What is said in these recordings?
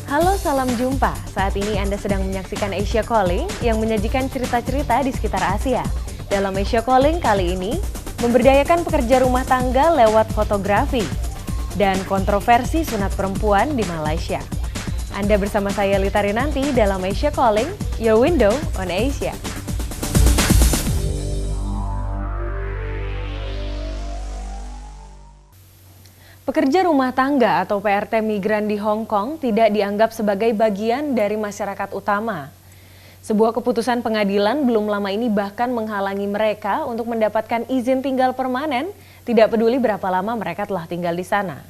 Halo, salam jumpa. Saat ini Anda sedang menyaksikan Asia Calling yang menyajikan cerita-cerita di sekitar Asia. Dalam Asia Calling kali ini, memberdayakan pekerja rumah tangga lewat fotografi dan kontroversi sunat perempuan di Malaysia. Anda bersama saya Lita Rinanti dalam Asia Calling, your window on Asia. Pekerja rumah tangga atau PRT migran di Hong Kong tidak dianggap sebagai bagian dari masyarakat utama. Sebuah keputusan pengadilan belum lama ini bahkan menghalangi mereka untuk mendapatkan izin tinggal permanen, tidak peduli berapa lama mereka telah tinggal di sana.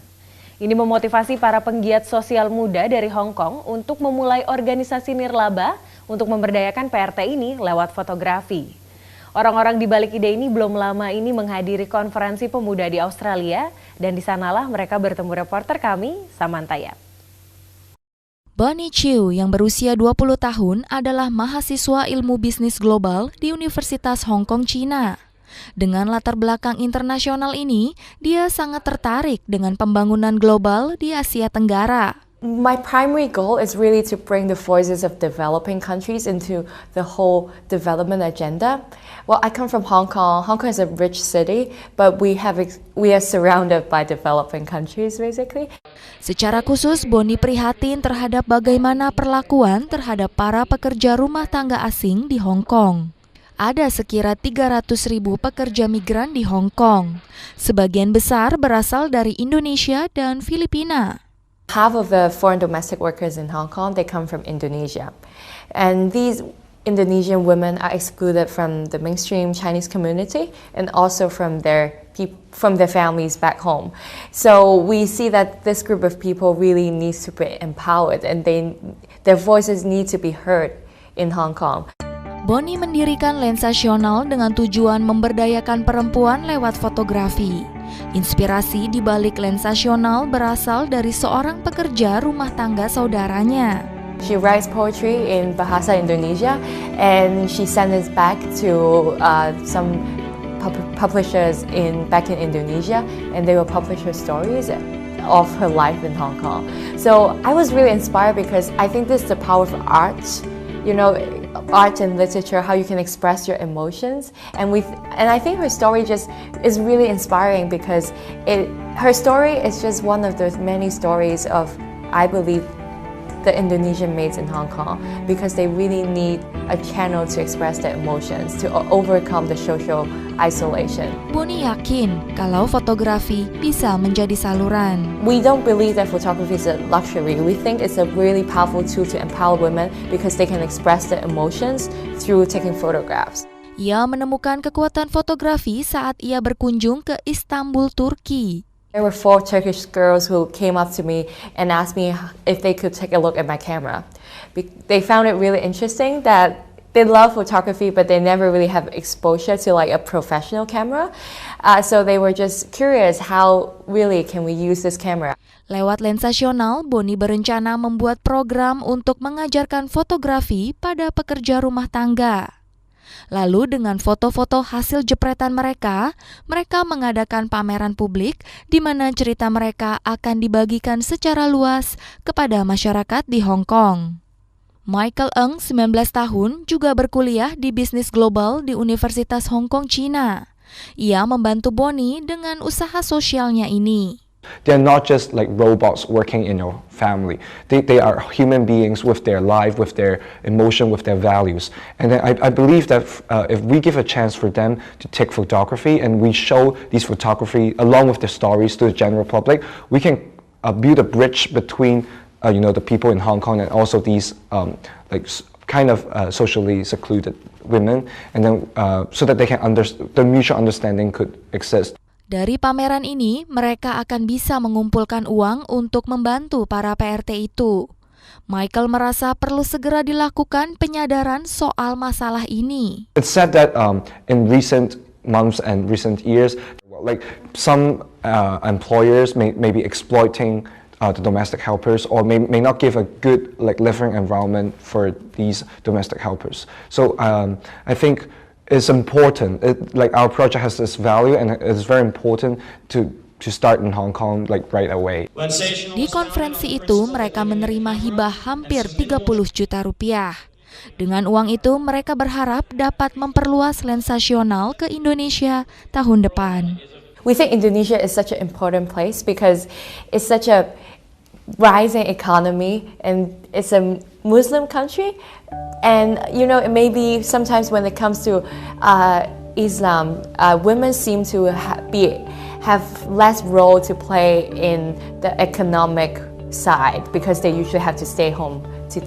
Ini memotivasi para penggiat sosial muda dari Hong Kong untuk memulai organisasi nirlaba untuk memberdayakan PRT ini lewat fotografi. Orang-orang di balik ide ini belum lama ini menghadiri konferensi pemuda di Australia dan di sanalah mereka bertemu reporter kami, Samantha Yap. Bonnie Chiu yang berusia 20 tahun adalah mahasiswa ilmu bisnis global di Universitas Hong Kong, China. Dengan latar belakang internasional ini, dia sangat tertarik dengan pembangunan global di Asia Tenggara. My primary goal is really to bring the voices of developing countries into the whole development agenda. Well, I come from Hong Kong. Hong Kong is a rich city, but we are surrounded by developing countries basically. Secara khusus, Bonnie prihatin terhadap bagaimana perlakuan terhadap para pekerja rumah tangga asing di Hong Kong. Ada sekira 300.000 pekerja migran di Hong Kong. Sebagian besar berasal dari Indonesia dan Filipina. Half of the foreign domestic workers in Hong Kong, they come from Indonesia. And these Indonesian women are excluded from the mainstream Chinese community and also from their families back home. So we see that this group of people really needs to be empowered and their voices need to be heard in Hong Kong. Bonnie mendirikan Lensasional dengan tujuan memberdayakan perempuan lewat fotografi. Inspirasi di balik Lensasional berasal dari seorang pekerja rumah tangga saudaranya. She writes poetry in Bahasa Indonesia and she sends it back to some publishers back in Indonesia, and they will publish her stories of her life in Hong Kong. So I was really inspired because I think this is the power of art. You know, art and literature, how you can express your emotions, and I think her story just is really inspiring because her story is just one of the many stories of, I believe, the Indonesian maids in Hong Kong, because they really need a channel to express their emotions, to overcome the social isolation. Bonnie yakin kalau fotografi bisa menjadi saluran. We don't believe that photography is a luxury. We think it's a really powerful tool to empower women because they can express their emotions through taking photographs. Ia menemukan kekuatan fotografi saat ia berkunjung ke Istanbul, Turki. There were 4 Turkish girls who came up to me and asked me if they could take a look at my camera. They found it really interesting that they love photography, but they never really have exposure to like a professional camera. So they were just curious, how really can we use this camera? Lewat Lensasional, Bonnie berencana membuat program untuk mengajarkan fotografi pada pekerja rumah tangga. Lalu dengan foto-foto hasil jepretan mereka mengadakan pameran publik di mana cerita mereka akan dibagikan secara luas kepada masyarakat di Hong Kong. Michael Ng, 19 tahun, juga berkuliah di bisnis global di Universitas Hong Kong, China. Ia membantu Bonnie dengan usaha sosialnya ini. They're not just like robots working in your family. They are human beings with their life, with their emotion, with their values. And I believe that if we give a chance for them to take photography and we show these photography along with their stories to the general public, we can build a bridge between the people in Hong Kong and also these socially secluded women, and then so that the mutual understanding could exist. Dari pameran ini, mereka akan bisa mengumpulkan uang untuk membantu para PRT itu. Michael merasa perlu segera dilakukan penyadaran soal masalah ini. It's said that in recent months and recent years, like some employers may be exploiting the domestic helpers, or may not give a good living environment for these domestic helpers. So I think it's important. Our project has this value, and it's very important to start in Hong Kong like right away. Di konferensi itu, mereka menerima hibah hampir 30 juta rupiah. Dengan uang itu, mereka berharap dapat memperluas Lensasional ke Indonesia tahun depan. We think Indonesia is such an important place because it's such a rising economy and it's a Muslim country. And maybe sometimes when it comes to Islam, women seem to have less role to play in the economic side because they usually have to stay home to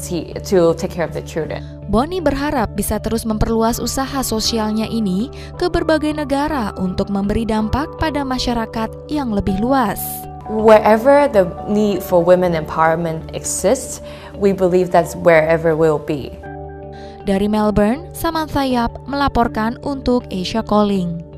take care of the children. Bonnie berharap bisa terus memperluas usaha sosialnya ini ke berbagai negara untuk memberi dampak pada masyarakat yang lebih luas. Wherever the need for women empowerment exists, we believe that's wherever we'll be. Dari Melbourne, Samantha Yap melaporkan untuk Asia Calling.